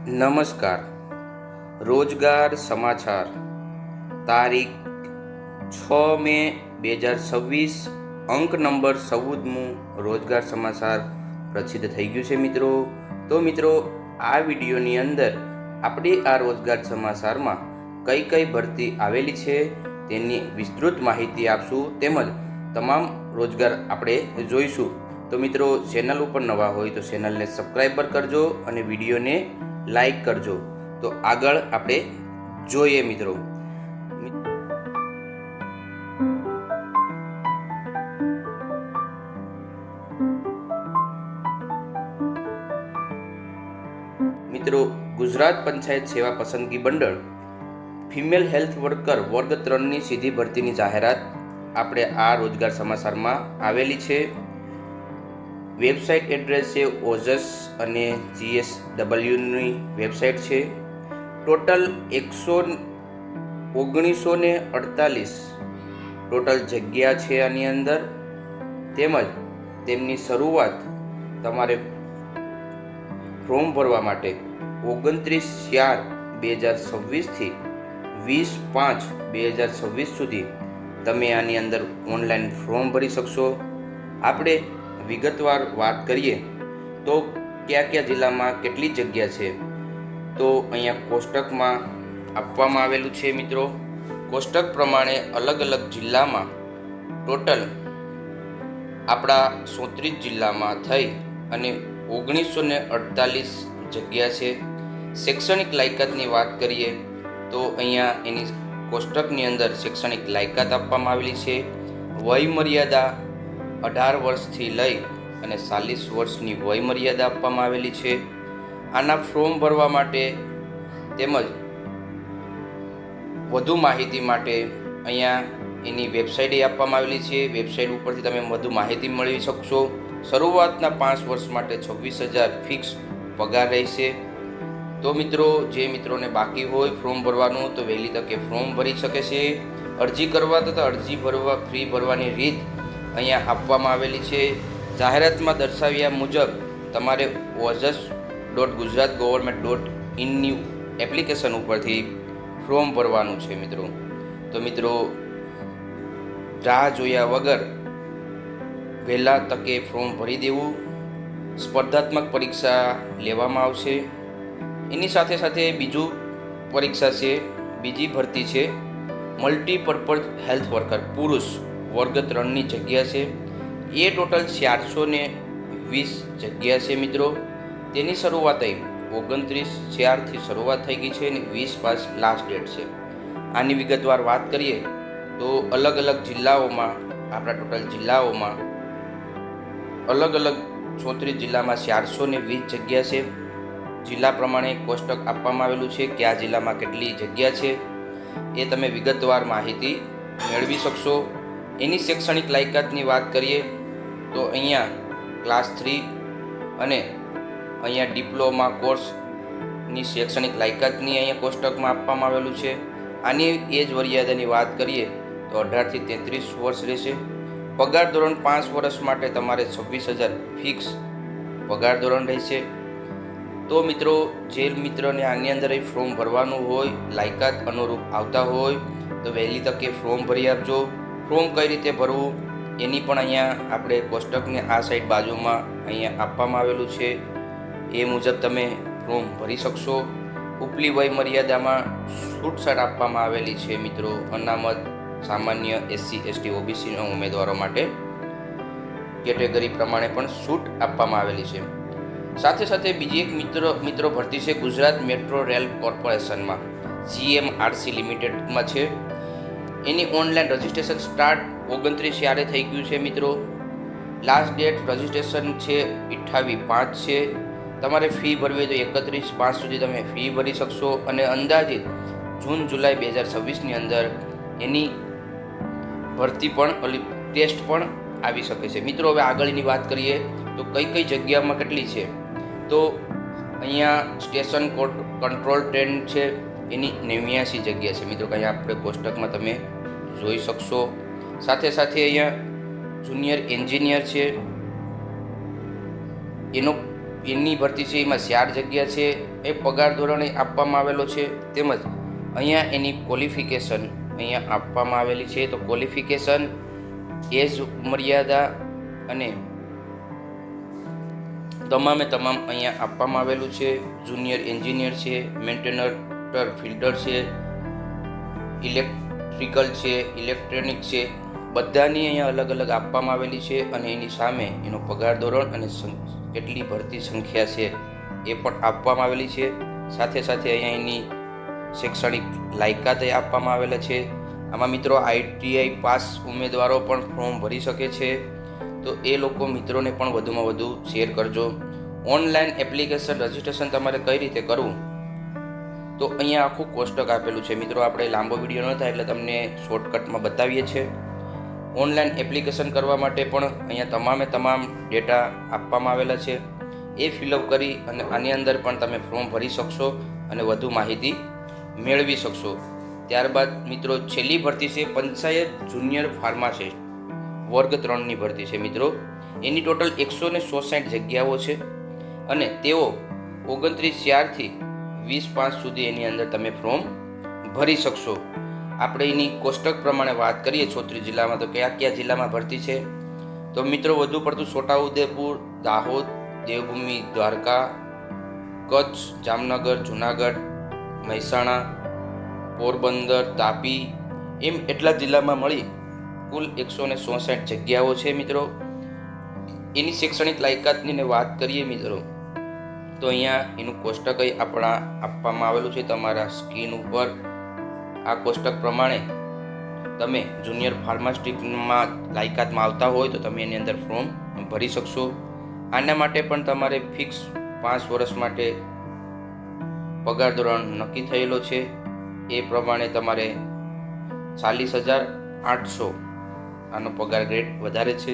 નમસ્કાર. રોજગાર સમાચાર તારીખ 6 મે 2026, અંક નંબર 14મું રોજગાર સમાચાર પ્રસિદ્ધ થઈ ગયું છે મિત્રો. તો મિત્રો, આ વિડીયોની અંદર આપણે આ રોજગાર સમાચારમાં કઈ કઈ ભરતી આવેલી છે તેની વિસ્તૃત માહિતી આપશું, તેમજ તમામ રોજગાર આપણે જોઈશું. તો મિત્રો, ચેનલ ઉપર નવા હોય તો ચેનલને સબસ્ક્રાઈબર કરજો અને વિડીયોને લાઈક કરજો. તો આગળ આપણે જોઈએ મિત્રો. મિત્રો, ગુજરાત પંચાયત સેવા પસંદગી મંડળ ફિમેલ હેલ્થ વર્કર વર્ગ 3ની સીધી ભરતીની જાહેરાત આપણે આ રોજગાર સમાચારમાં આવેલી છે. વેબસાઇટ એડ્રેસ છે ઓજસ અને GSWની વેબસાઇટ છે. ટોટલ 1948 ટોટલ જગ્યા છે આની અંદર, તેમજ તેમની શરૂઆત તમારે ફોર્મ ભરવા માટે 29/4/2026 થી 20/5/2026 સુધી તમે આની અંદર ઓનલાઈન ફોર્મ ભરી શકશો. આપણે વિગતવાર વાત કરીએ તો કયા કયા જિલ્લામાં કેટલી જગ્યા છે, તો અહીંયા કોષ્ટકમાં આપવામાં આવેલું છે મિત્રો. કોષ્ટક પ્રમાણે અલગ અલગ જિલ્લામાં ટોટલ આપણા 37 જિલ્લામાં થઈ અને 1948 જગ્યા છે. શૈક્ષણિક લાયકાતની વાત કરીએ તો અહીંયા એની કોષ્ટકની અંદર શૈક્ષણિક લાયકાત આપવામાં આવેલી છે. વય મર્યાદા 18 વર્ષથી લઈ અને 40 વર્ષની વય મર્યાદા આપવામાં આવેલી છે. આના ફોર્મ ભરવા માટે તેમજ વધુ માહિતી માટે અહીંયા એની વેબસાઇટ આપવામાં આવેલી છે. વેબસાઇટ ઉપરથી તમે વધુ માહિતી મેળવી શકશો. શરૂઆતના 5 વર્ષ માટે 26,000 ફિક્સ પગાર રહેશે. તો મિત્રો, જે મિત્રોને બાકી હોય ફોર્મ ભરવાનું તો વહેલી તકે ફોર્મ ભરી શકે છે. અરજી કરવા તથા અરજી ભરવા ફી ભરવાની રીત અહીંયા આપવામાં આવેલી છે. જાહેરાતમાં દર્શાવ્યા મુજબ તમારે ojas.gujaratgovernment.in એપ્લિકેશન ઉપરથી ફોર્મ ભરવાનું છે મિત્રો. તો મિત્રો, રાહ જોયા વગર વહેલા તકે ફોર્મ ભરી દેવું. સ્પર્ધાત્મક પરીક્ષા લેવામાં આવશે. એની સાથે સાથે બીજું પરીક્ષા છે, બીજી ભરતી છે મલ્ટીપર્પઝ હેલ્થ વર્કર પુરુષ વર્ગ 3ની જગ્યા છે. એ ટોટલ 420 જગ્યા છે મિત્રો. તેની શરૂઆત 29/4થી શરૂઆત થઈ ગઈ છે અને 20/5 લાસ્ટ ડેટ છે. આની વિગતવાર વાત કરીએ તો અલગ અલગ જિલ્લાઓમાં, આપણા ટોટલ જિલ્લાઓમાં અલગ અલગ 34 જિલ્લામાં 420 જગ્યા છે. જિલ્લા પ્રમાણે કોષ્ટક આપવામાં આવેલું છે કે આ જિલ્લામાં કેટલી જગ્યા છે એ તમે વિગતવાર માહિતી મેળવી શકશો. એની શૈક્ષણિક લાયકાતની વાત કરીએ તો અહીંયા ક્લાસ 3 અને અહીંયા ડિપ્લોમા કોર્સની શૈક્ષણિક લાયકાતની અહીંયા કોષ્ટકમાં આપવામાં આવેલું છે. આની એજ મર્યાદાની વાત કરીએ તો 18 થી 33 વર્ષ રહેશે. પગાર ધોરણ 5 વર્ષ માટે તમારે 26,000 ફિક્સ પગાર ધોરણ રહેશે. તો મિત્રો, જે મિત્રોને આની અંદર ફોર્મ ભરવાનું હોય, લાયકાત અનુરૂપ આવતા હોય તો વહેલી તકે ફોર્મ ભરી આપજો. ફોર્મ કઈ રીતે ભરવું એની પણ અહીંયા આપણે કોષ્ટકને આ સાઈડ બાજુમાં અહીંયા આપવામાં આવેલું છે. એ મુજબ તમે ફોર્મ ભરી શકશો. ઉપલી વય મર્યાદામાં છૂટછાટ આપવામાં આવેલી છે મિત્રો. અનામત, સામાન્ય, SC ST OBCના ઉમેદવારો માટે કેટેગરી પ્રમાણે પણ છૂટ આપવામાં આવેલી છે. સાથે સાથે બીજી એક મિત્રો ભરતી છે ગુજરાત મેટ્રો રેલ કોર્પોરેશનમાં, GMRC લિમિટેડમાં છે. એની ઓનલાઈન રજિસ્ટ્રેશન સ્ટાર્ટ 29/4 થઈ ગયું છે મિત્રો. લાસ્ટ ડેટ રજિસ્ટ્રેશન છે 28/5 છે. તમારે ફી ભરવી તો 31/5 સુધી તમે ફી ભરી શકશો અને અંદાજિત જૂન-જુલાઈ 2026ની અંદર એની ભરતી પણ ટેસ્ટ પણ આવી શકે છે મિત્રો. હવે આગળની વાત કરીએ તો કઈ કઈ જગ્યામાં કેટલી છે, તો અહીંયા સ્ટેશન કંટ્રોલ ટ્રેન છે એની 89 જગ્યા છે મિત્રો. અહીંયા આપણે કોષ્ટકમાં તમે જોઈ શકશો. સાથે સાથે અહીંયા જુનિયર એન્જિનિયર છે એનો એની ભરતી છે એમાં 4 જગ્યા છે. એ પગાર ધોરણે આપવામાં આવેલો છે. તેમજ અહીંયા એની ક્વોલિફિકેશન અહીંયા આપવામાં આવેલી છે. તો ક્વોલિફિકેશન, એજ મર્યાદા અને તમામે તમામ અહીંયા આપવામાં આવેલું છે. જુનિયર એન્જિનિયર છે, મેન્ટેનર ફિલ્ટર છે, ઇલેક્ટ્રિકલ છે, ઇલેક્ટ્રોનિક છે, બધાની અહીંયા અલગ અલગ આપવામાં આવેલી છે. અને એની સામે એનો પગાર ધોરણ અને કેટલી ભરતી સંખ્યા છે એ પણ આપવામાં આવેલી છે. સાથે સાથે અહીંયા એની શૈક્ષણિક લાયકાત આપવામાં આવેલા છે. આમાં મિત્રો ITI પાસ ઉમેદવારો પણ ફોર્મ ભરી શકે છે. તો એ લોકો મિત્રોને પણ વધુમાં વધુ શેર કરજો. ઓનલાઈન એપ્લિકેશન રજિસ્ટ્રેશન તમારે કઈ રીતે કરવું, તો અહીંયા આખું કોષ્ટક આપેલું છે મિત્રો. આપણે લાંબો વિડીયો ન થાય એટલે તમને શોર્ટકટમાં બતાવીએ છીએ. ઓનલાઈન એપ્લિકેશન કરવા માટે પણ અહીંયા તમામે તમામ ડેટા આપવામાં આવેલા છે. એ ફિલઅપ કરી અને આની અંદર પણ તમે ફોર્મ ભરી શકશો અને વધુ માહિતી મેળવી શકશો. ત્યારબાદ મિત્રો છેલ્લી ભરતી છે પંચાયત જુનિયર ફાર્માસિસ્ટ વર્ગ 3ની ભરતી છે મિત્રો. એની ટોટલ 167 જગ્યાઓ છે અને તેઓ 29/4 થી 20/5 સુધી એની અંદર તમે ફોર્મ ભરી શકશો. આપણે એની કોષ્ટક પ્રમાણે વાત કરીએ 36 જિલ્લામાં, તો કયા કયા જિલ્લામાં ભરતી છે, તો મિત્રો વધુ પડતું છોટાઉદેપુર, દાહોદ, દેવભૂમિ, દ્વારકા, કચ્છ, જામનગર, જુનાગઢ, મહેસાણા, પોરબંદર, તાપી, એમ એટલા જિલ્લામાં મળી કુલ 167 જગ્યાઓ છે મિત્રો. એની શૈક્ષણિક લાયકાતની વાત કરીએ મિત્રો, તો અહીંયા એનું કોષ્ટક આપવામાં આવેલું છે તમારા સ્ક્રીન ઉપર. આ કોષ્ટક પ્રમાણે તમે જુનિયર ફાર્માસ્ટિકમાં લાયકાતમાં આવતા હોય તો તમે એની અંદર ફોર્મ ભરી શકશો. આના માટે પણ તમારે ફિક્સ 5 વર્ષ માટે પગાર ધોરણ નક્કી થયેલો છે. એ પ્રમાણે તમારે 40,800 આનો પગાર ગ્રેડ વધારે છે.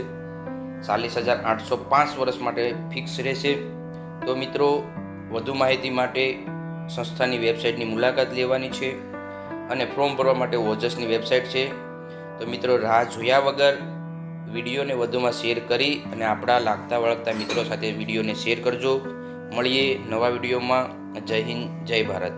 40,800 5 વર્ષ માટે ફિક્સ રહેશે. તો મિત્રો વધુ માહિતી માટે સંસ્થાની વેબસાઇટની મુલાકાત લેવાની છે અને ફોર્મ ભરવા માટે ઓજસની વેબસાઇટ છે. તો મિત્રો રાહ જોયા વગર વિડીયોને વધુમાં શેર કરી અને આપણા લાગતા વળગતા મિત્રો સાથે વિડીયોને શેર કરજો. મળીએ નવા વિડીયોમાં. જય હિન્દ, જય ભારત.